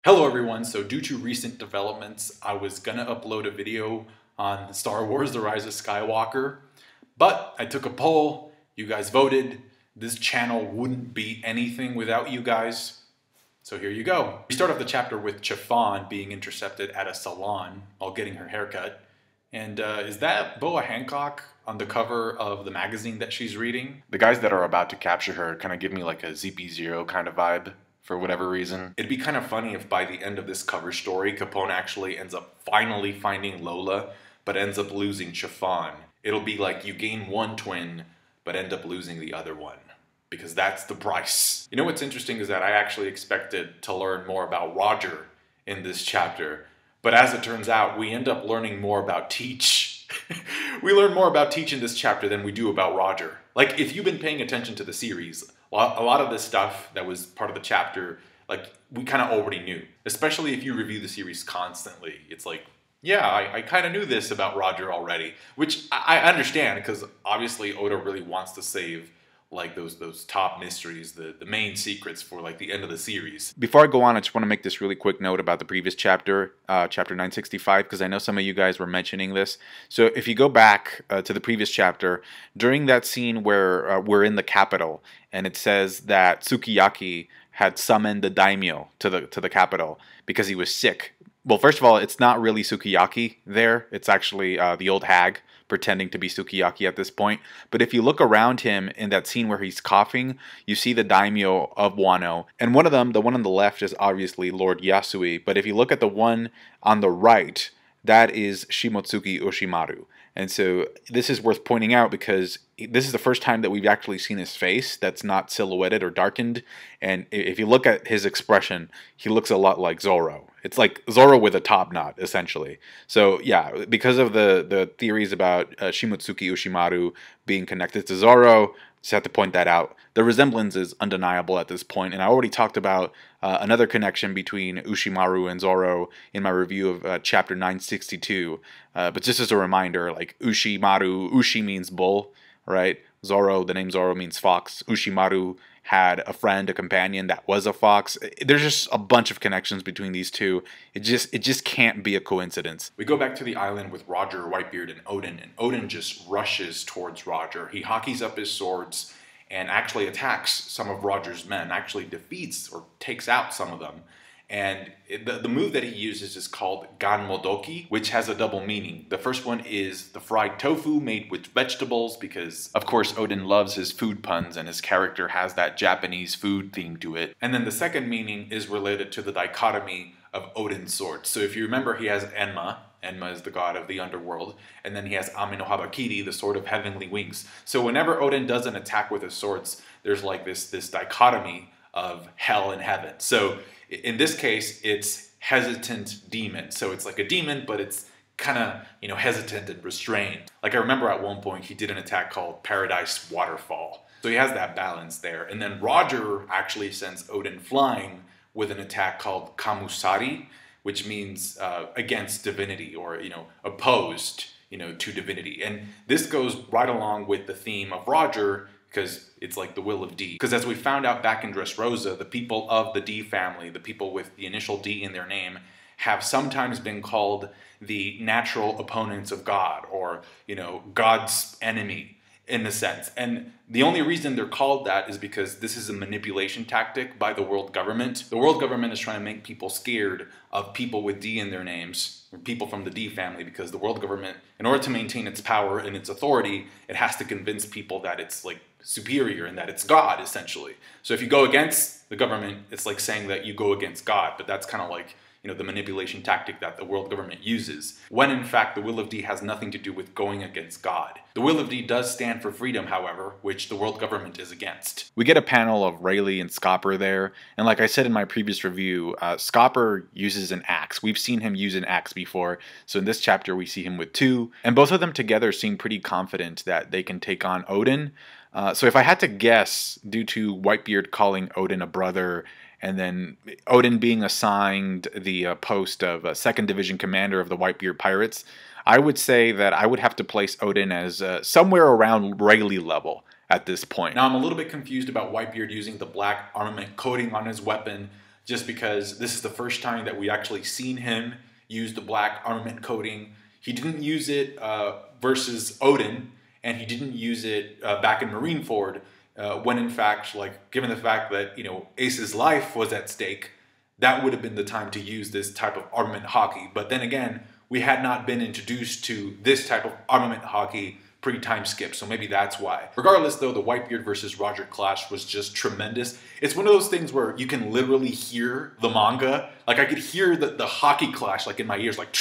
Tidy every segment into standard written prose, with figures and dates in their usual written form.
Hello everyone, so due to recent developments, I was gonna upload a video on Star Wars The Rise of Skywalker, but I took a poll, you guys voted, this channel wouldn't be anything without you guys, so here you go. We start off the chapter with Chiffon being intercepted at a salon while getting her haircut, and is that Boa Hancock on the cover of the magazine that she's reading? The guys that are about to capture her kind of give me like a ZP0 kind of vibe. For whatever reason. It'd be kind of funny if by the end of this cover story, Capone actually ends up finally finding Lola, but ends up losing Chiffon. It'll be like you gain one twin, but end up losing the other one. Because that's the price. You know what's interesting is that I actually expected to learn more about Roger in this chapter. But as it turns out, we end up learning more about Teach. We learn more about Teach in this chapter than we do about Roger. Like, if you've been paying attention to the series, a lot of this stuff that was part of the chapter, like, we kind of already knew. Especially if you review the series constantly. It's like, yeah, I kind of knew this about Roger already. Which I understand, because obviously Oda really wants to save like those top mysteries, the main secrets for like the end of the series. Before I go on, I just want to make this really quick note about the previous chapter, chapter 965, because I know some of you guys were mentioning this. So if you go back to the previous chapter, during that scene where we're in the capital, and it says that Sukiyaki had summoned the daimyo to the capital because he was sick. Well, first of all, it's not really Sukiyaki there. It's actually the old hag pretending to be Sukiyaki at this point. But if you look around him in that scene where he's coughing, you see the daimyo of Wano. And one of them, the one on the left, is obviously Lord Yasui. But if you look at the one on the right, that is Shimotsuki Oshimaru. And so this is worth pointing out because this is the first time that we've actually seen his face that's not silhouetted or darkened. And if you look at his expression, he looks a lot like Zoro. It's like Zoro with a top knot, essentially. So yeah, because of the theories about Shimotsuki Oshimaru being connected to Zoro, just have to point that out. The resemblance is undeniable at this point, and I already talked about another connection between Ushimaru and Zoro in my review of chapter 962. But just as a reminder, like Ushimaru, Ushi means bull, right? Zoro, the name Zoro means fox. Ushimaru had a friend, a companion that was a fox. There's just a bunch of connections between these two. It just can't be a coincidence. We go back to the island with Roger, Whitebeard, and Oden just rushes towards Roger. He hockeys up his swords and actually attacks some of Roger's men, actually defeats or takes out some of them. And the move that he uses is called Ganmodoki, which has a double meaning. The first one is the fried tofu made with vegetables, because of course Oden loves his food puns and his character has that Japanese food theme to it. And then the second meaning is related to the dichotomy of Oden's swords. So if you remember, he has Enma. Enma is the god of the underworld. And then he has Ame no Habakiri, the sword of heavenly wings. So whenever Oden does an attack with his swords, there's like this dichotomy of hell and heaven. So in this case, it's hesitant demon. So it's like a demon, but it's kind of, you know, hesitant and restrained. Like I remember at one point, he did an attack called Paradise Waterfall. So he has that balance there. And then Roger actually sends Oden flying with an attack called Kamusari, which means against divinity, or, you know, opposed, you know, to divinity. And this goes right along with the theme of Roger, because it's like the will of D. Because as we found out back in Dressrosa, the people of the D family, the people with the initial D in their name, have sometimes been called the natural opponents of God, or, you know, God's enemy, in a sense. And the only reason they're called that is because this is a manipulation tactic by the world government. The world government is trying to make people scared of people with D in their names, or people from the D family, because the world government, in order to maintain its power and its authority, it has to convince people that it's like superior and that it's God, essentially. So if you go against the government, it's like saying that you go against God, but that's kind of like, you know, the manipulation tactic that the world government uses, when in fact the will of D has nothing to do with going against God. The will of D does stand for freedom, however, which the world government is against. We get a panel of Rayleigh and Scopper there, and like I said in my previous review, Scopper uses an axe. We've seen him use an axe before, so in this chapter we see him with two, and both of them together seem pretty confident that they can take on Oden. So if I had to guess, due to Whitebeard calling Oden a brother, and then Oden being assigned the post of 2nd Division Commander of the Whitebeard Pirates, I would say that I would have to place Oden as somewhere around Rayleigh level at this point. Now I'm a little bit confused about Whitebeard using the black armament coating on his weapon just because this is the first time that we actually seen him use the black armament coating. He didn't use it versus Oden, and he didn't use it back in Marineford, when in fact, like, given the fact that, you know, Ace's life was at stake, that would have been the time to use this type of armament hockey. But then again, we had not been introduced to this type of armament hockey pre-time skip, so maybe that's why. Regardless though, the Whitebeard versus Roger clash was just tremendous. It's one of those things where you can literally hear the manga. Like, I could hear the hockey clash like in my ears, like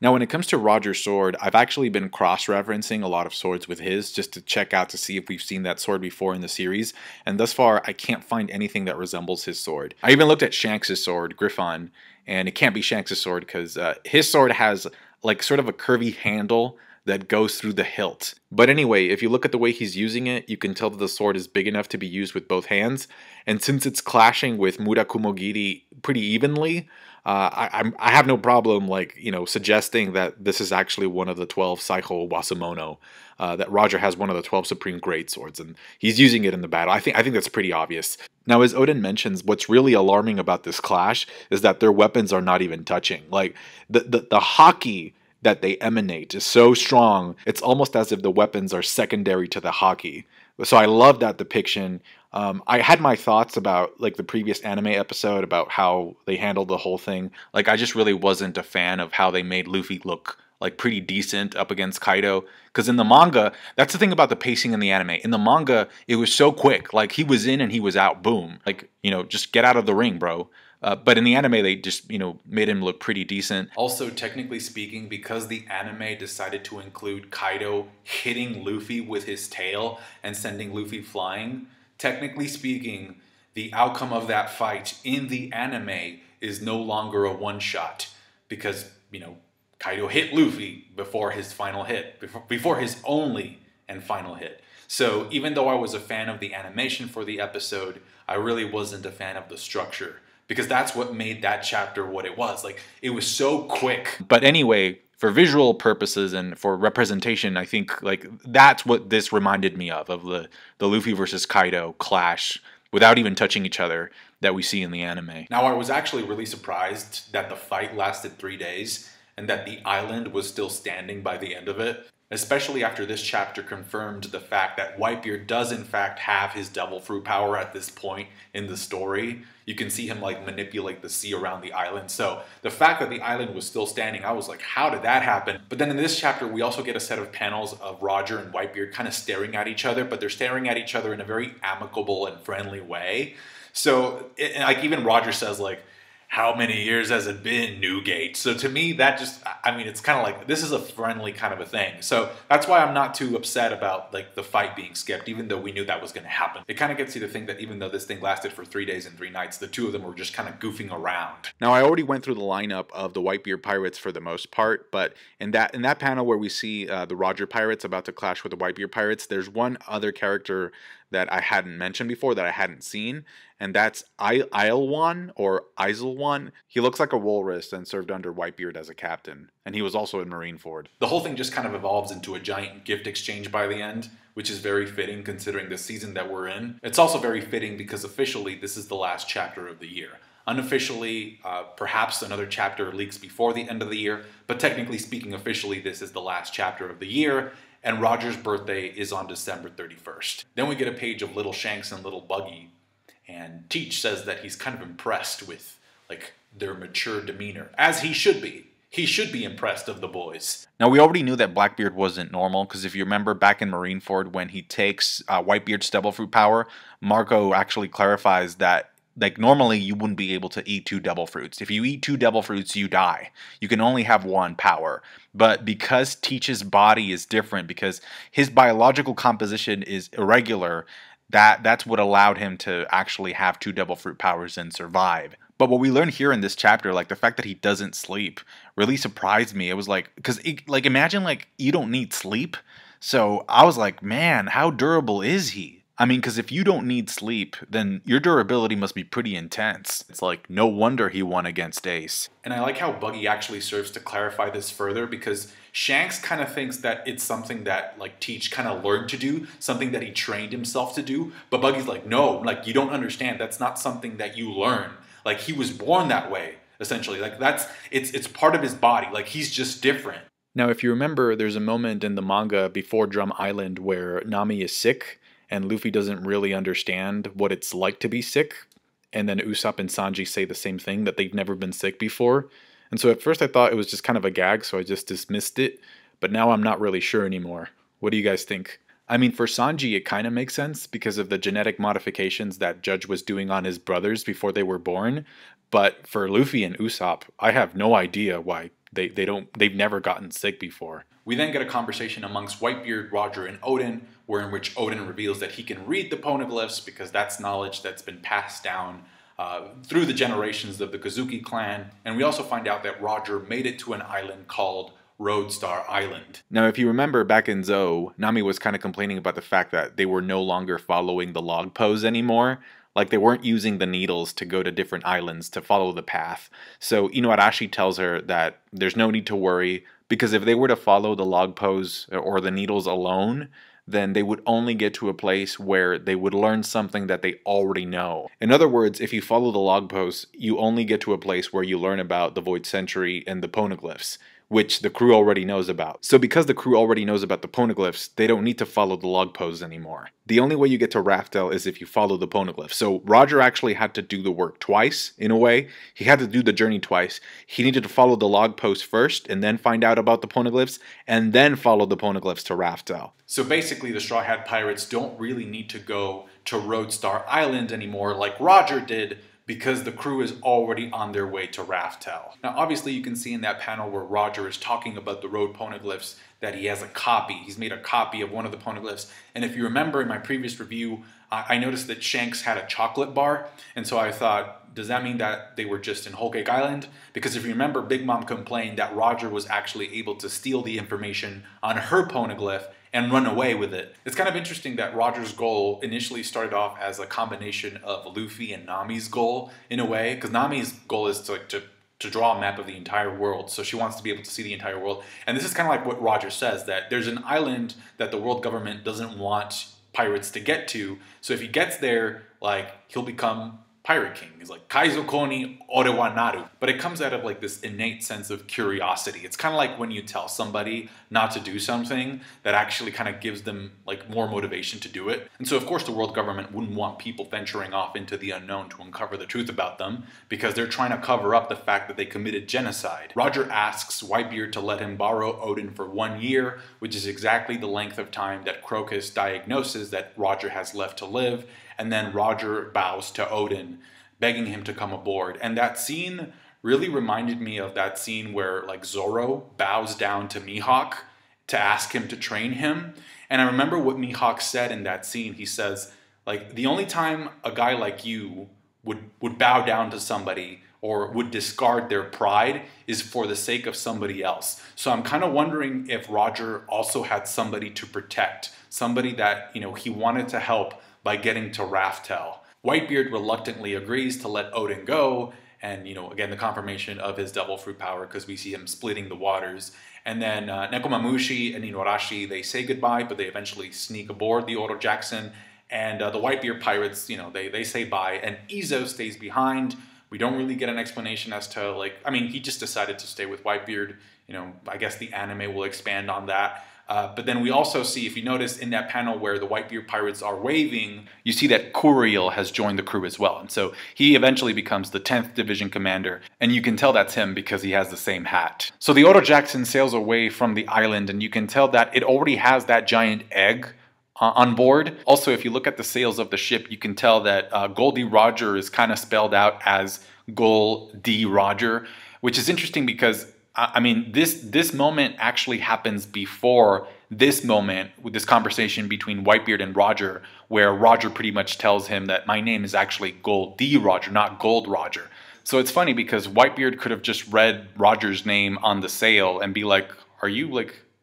Now, when it comes to Roger's sword, I've actually been cross-referencing a lot of swords with his just to check out to see if we've seen that sword before in the series, and thus far, I can't find anything that resembles his sword. I even looked at Shanks' sword, Griffon, and it can't be Shanks' sword because his sword has like sort of a curvy handle that goes through the hilt. But anyway, if you look at the way he's using it, you can tell that the sword is big enough to be used with both hands, and since it's clashing with Murakumogiri pretty evenly, I have no problem, like, you know, suggesting that this is actually one of the 12 Saiho Wasamono, that Roger has one of the 12 Supreme Great Swords, and he's using it in the battle. I think that's pretty obvious. Now, as Oden mentions, what's really alarming about this clash is that their weapons are not even touching. Like, the hockey that they emanate is so strong, it's almost as if the weapons are secondary to the hockey. So I love that depiction. I had my thoughts about like the previous anime episode about how they handled the whole thing. Like, I just really wasn't a fan of how they made Luffy look like pretty decent up against Kaido. Because in the manga, that's the thing about the pacing in the anime. In the manga, it was so quick. Like, he was in and he was out. Boom. Like, you know, just get out of the ring, bro. But in the anime, they just, you know, made him look pretty decent. Also, technically speaking, because the anime decided to include Kaido hitting Luffy with his tail and sending Luffy flying, technically speaking, the outcome of that fight in the anime is no longer a one-shot. Because, you know, Kaido hit Luffy before his final hit, before his only and final hit. So even though I was a fan of the animation for the episode, I really wasn't a fan of the structure. Because that's what made that chapter what it was. Like, it was so quick. But anyway, for visual purposes and for representation, I think like that's what this reminded me of the Luffy versus Kaido clash without even touching each other that we see in the anime. Now, I was actually really surprised that the fight lasted 3 days and that the island was still standing by the end of it. Especially after this chapter confirmed the fact that Whitebeard does in fact have his devil fruit power at this point in the story. You can see him like manipulate the sea around the island. So the fact that the island was still standing, I was like, how did that happen? But then in this chapter, we also get a set of panels of Roger and Whitebeard kind of staring at each other, but they're staring at each other in a very amicable and friendly way. So like even Roger says like, how many years has it been, Newgate? So to me, that just, I mean, it's kind of like, this is a friendly kind of a thing. So that's why I'm not too upset about like the fight being skipped, even though we knew that was going to happen. It kind of gets you to think that even though this thing lasted for 3 days and 3 nights, the two of them were just kind of goofing around. Now, I already went through the lineup of the Whitebeard pirates for the most part, but in that panel where we see the Roger pirates about to clash with the Whitebeard pirates, there's one other character that I hadn't mentioned before that I hadn't seen, and that's Islwan or Islwan. He looks like a walrus and served under Whitebeard as a captain, and he was also in Marineford. The whole thing just kind of evolves into a giant gift exchange by the end, which is very fitting considering the season that we're in. It's also very fitting because officially this is the last chapter of the year. Unofficially, perhaps another chapter leaks before the end of the year, but technically speaking, officially this is the last chapter of the year, and Roger's birthday is on December 31st. Then we get a page of Little Shanks and Little Buggy, and Teach says that he's kind of impressed with like their mature demeanor, as he should be. He should be impressed of the boys. Now, we already knew that Blackbeard wasn't normal, because if you remember back in Marineford when he takes Whitebeard's devil fruit power, Marco actually clarifies that like normally you wouldn't be able to eat 2 devil fruits. If you eat 2 devil fruits, you die. You can only have 1 power. But because Teach's body is different, because his biological composition is irregular, that's what allowed him to actually have 2 devil fruit powers and survive. But what we learn here in this chapter, like the fact that he doesn't sleep, really surprised me. It was like, because like imagine like you don't need sleep. So I was like, man, how durable is he? I mean, because if you don't need sleep, then your durability must be pretty intense. It's like, no wonder he won against Ace. And I like how Buggy actually serves to clarify this further, because Shanks kind of thinks that it's something that like Teach kind of learned to do, something that he trained himself to do. But Buggy's like, no, like you don't understand. That's not something that you learn. Like he was born that way, essentially. Like it's part of his body. Like he's just different. Now, if you remember, there's a moment in the manga before Drum Island where Nami is sick, and Luffy doesn't really understand what it's like to be sick. And then Usopp and Sanji say the same thing, that they've never been sick before. And so at first I thought it was just kind of a gag, so I just dismissed it. But now I'm not really sure anymore. What do you guys think? I mean, for Sanji, it kind of makes sense because of the genetic modifications that Judge was doing on his brothers before they were born. But for Luffy and Usopp, I have no idea why they've never gotten sick before. We then get a conversation amongst Whitebeard, Roger, and Oden, where in which Oden reveals that he can read the poneglyphs because that's knowledge that's been passed down through the generations of the Kozuki clan. And we also find out that Roger made it to an island called Roadstar Island. Now, if you remember back in Zou, Nami was kind of complaining about the fact that they were no longer following the log pose anymore. Like they weren't using the needles to go to different islands to follow the path. So Inuarashi tells her that there's no need to worry, because if they were to follow the log pose or the needles alone, then they would only get to a place where they would learn something that they already know. In other words, if you follow the log posts, you only get to a place where you learn about the Void Century and the poneglyphs, which the crew already knows about. So because the crew already knows about the poneglyphs, they don't need to follow the log posts anymore. The only way you get to Raftel is if you follow the poneglyphs. So Roger actually had to do the work twice, in a way. He had to do the journey twice. He needed to follow the log posts first, and then find out about the poneglyphs, and then follow the poneglyphs to Raftel. So basically, the Straw Hat Pirates don't really need to go to Roadstar Island anymore like Roger did, because the crew is already on their way to Raftel. Now obviously you can see in that panel where Roger is talking about the road poneglyphs that he has a copy. He's made a copy of one of the poneglyphs. And if you remember in my previous review, I noticed that Shanks had a chocolate bar. And so I thought, does that mean that they were just in Whole Cake Island? Because if you remember, Big Mom complained that Roger was actually able to steal the information on her poneglyph and run away with it. It's kind of interesting that Roger's goal initially started off as a combination of Luffy and Nami's goal in a way, because Nami's goal is to draw a map of the entire world, so she wants to be able to see the entire world. And this is kind of like what Roger says, that there's an island that the world government doesn't want pirates to get to, so if he gets there, like, he'll become Pirate King. He's like, Kaizo Koni Ore wa Naru. But it comes out of like this innate sense of curiosity. It's kind of like when you tell somebody not to do something, that actually kind of gives them like more motivation to do it. And so of course the world government wouldn't want people venturing off into the unknown to uncover the truth about them, because they're trying to cover up the fact that they committed genocide. Roger asks Whitebeard to let him borrow Oden for 1 year, which is exactly the length of time that Crocus diagnoses that Roger has left to live. And then Roger bows to Oden, begging him to come aboard. And that scene really reminded me of that scene where like Zoro bows down to Mihawk to ask him to train him. And I remember what Mihawk said in that scene. He says, like, the only time a guy like you would bow down to somebody or would discard their pride is for the sake of somebody else. So I'm kind of wondering if Roger also had somebody to protect, somebody that, you know, he wanted to help by getting to Raftel. Whitebeard reluctantly agrees to let Oden go, and, you know, again, the confirmation of his devil fruit power, because we see him splitting the waters. And then Nekomamushi and Inuarashi, they say goodbye, but they eventually sneak aboard the Oro Jackson. And the Whitebeard pirates, you know, they say bye, and Izo stays behind. We don't really get an explanation as to, like, I mean, he just decided to stay with Whitebeard. You know, I guess the anime will expand on that. But then we also see, if you notice in that panel where the Whitebeard pirates are waving, you see that Kuriel has joined the crew as well. And so he eventually becomes the 10th Division Commander. And you can tell that's him because he has the same hat. So the Oro Jackson sails away from the island, and you can tell that it already has that giant egg on board. Also, if you look at the sails of the ship, you can tell that Gol D Roger is kind of spelled out as Gol D Roger, which is interesting because I mean, this moment actually happens before this moment with this conversation between Whitebeard and Roger, where Roger pretty much tells him that my name is actually Gol D Roger, not Gold Roger. So it's funny because Whitebeard could have just read Roger's name on the sail and be like, are you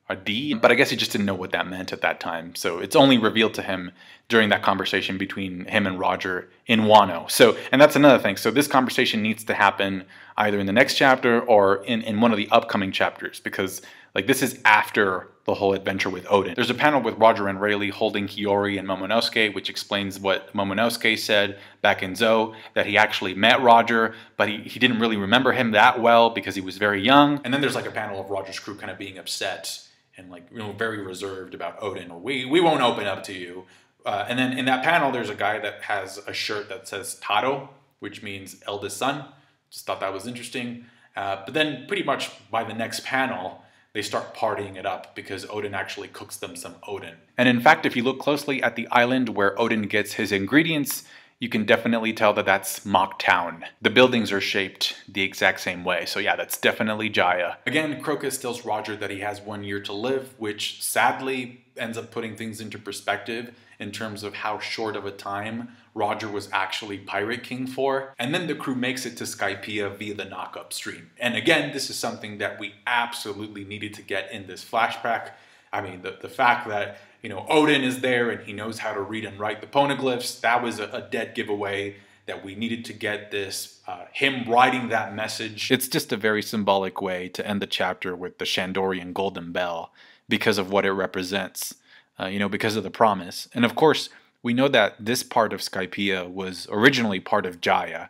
a D, but I guess he just didn't know what that meant at that time. So it's only revealed to him during that conversation between him and Roger in Wano. So, and that's another thing. So this conversation needs to happen either in the next chapter or in one of the upcoming chapters, because like this is after the whole adventure with Oden. There's a panel with Roger and Rayleigh holding Hiyori and Momonosuke, which explains what Momonosuke said back in Zou, that he actually met Roger, but he didn't really remember him that well because he was very young. And then there's like a panel of Roger's crew kind of being upset and like, you know, very reserved about Oden. We won't open up to you. And then in that panel, there's a guy that has a shirt that says Tado, which means eldest son. Just thought that was interesting. But then pretty much by the next panel, they start partying it up because Oden actually cooks them some Oden. And in fact, if you look closely at the island where Oden gets his ingredients, you can definitely tell that that's Mock Town. The buildings are shaped the exact same way. So yeah, that's definitely Jaya. Again, Crocus tells Roger that he has 1 year to live, which sadly ends up putting things into perspective in terms of how short of a time Roger was actually Pirate King for. And then the crew makes it to Skypea via the knock-up stream. And again, this is something that we absolutely needed to get in this flashback. I mean, the fact that, you know, Oden is there and he knows how to read and write the poneglyphs, that was a dead giveaway that we needed to get this, him writing that message. It's just a very symbolic way to end the chapter with the Shandorian Golden Bell because of what it represents, you know, because of the promise. And of course, we know that this part of Skypea was originally part of Jaya,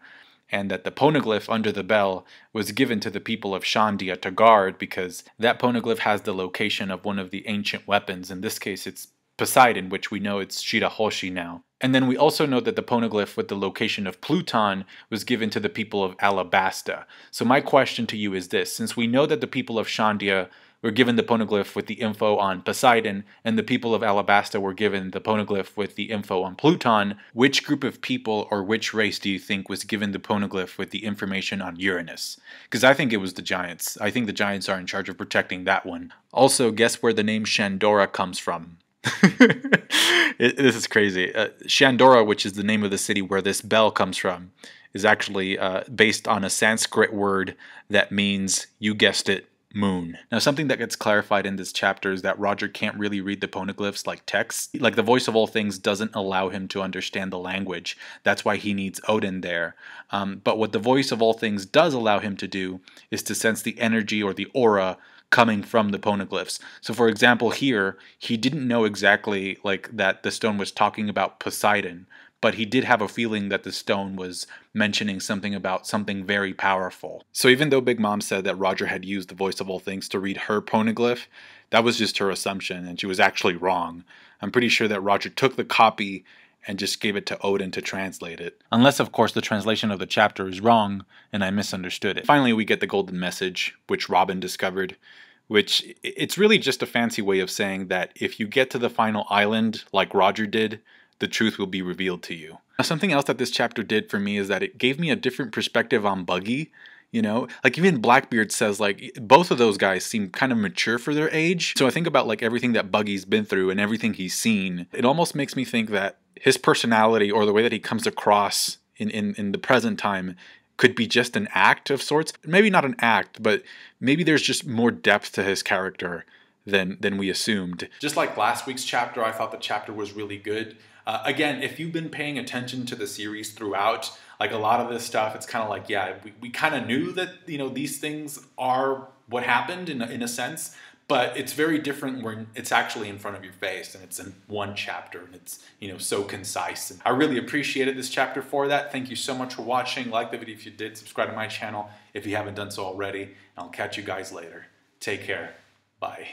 and that the poneglyph under the bell was given to the people of Shandia to guard because that poneglyph has the location of one of the ancient weapons. In this case, it's Poseidon, which we know it's Shirahoshi now. And then we also know that the poneglyph with the location of Pluton was given to the people of Alabasta. So my question to you is this: since we know that the people of Shandia were given the poneglyph with the info on Poseidon, and the people of Alabasta were given the poneglyph with the info on Pluton, which group of people or which race do you think was given the poneglyph with the information on Uranus? Because I think it was the Giants. I think the Giants are in charge of protecting that one. Also, guess where the name Shandora comes from? This is crazy. Shandora, which is the name of the city where this bell comes from, is actually based on a Sanskrit word that means, you guessed it, moon. Now, something that gets clarified in this chapter is that Roger can't really read the poneglyphs like text. Like, the voice of all things doesn't allow him to understand the language. That's why he needs Oden there. But what the voice of all things does allow him to do is to sense the energy or the aura coming from the poneglyphs. So for example, here, he didn't know exactly like that the stone was talking about Poseidon, but he did have a feeling that the stone was mentioning something about something very powerful. So even though Big Mom said that Roger had used the voice of all things to read her poneglyph, that was just her assumption, and she was actually wrong. I'm pretty sure that Roger took the copy and just gave it to Oden to translate it. Unless, of course, the translation of the chapter is wrong, and I misunderstood it. Finally, we get the golden message, which Robin discovered, which it's really just a fancy way of saying that if you get to the final island, like Roger did, the truth will be revealed to you. Now, something else that this chapter did for me is that it gave me a different perspective on Buggy. You know, like even Blackbeard says, like, both of those guys seem kind of mature for their age. So I think about like everything that Buggy's been through and everything he's seen. It almost makes me think that his personality or the way that he comes across in the present time could be just an act of sorts. Maybe not an act, but maybe there's just more depth to his character than we assumed. Just like last week's chapter, I thought the chapter was really good. Again, if you've been paying attention to the series throughout, like a lot of this stuff, it's kind of like, yeah, we kind of knew that, you know, these things are what happened in a sense, but it's very different when it's actually in front of your face and it's in one chapter and it's, you know, so concise. And I really appreciated this chapter for that. Thank you so much for watching. Like the video if you did. Subscribe to my channel if you haven't done so already. And I'll catch you guys later. Take care. Bye.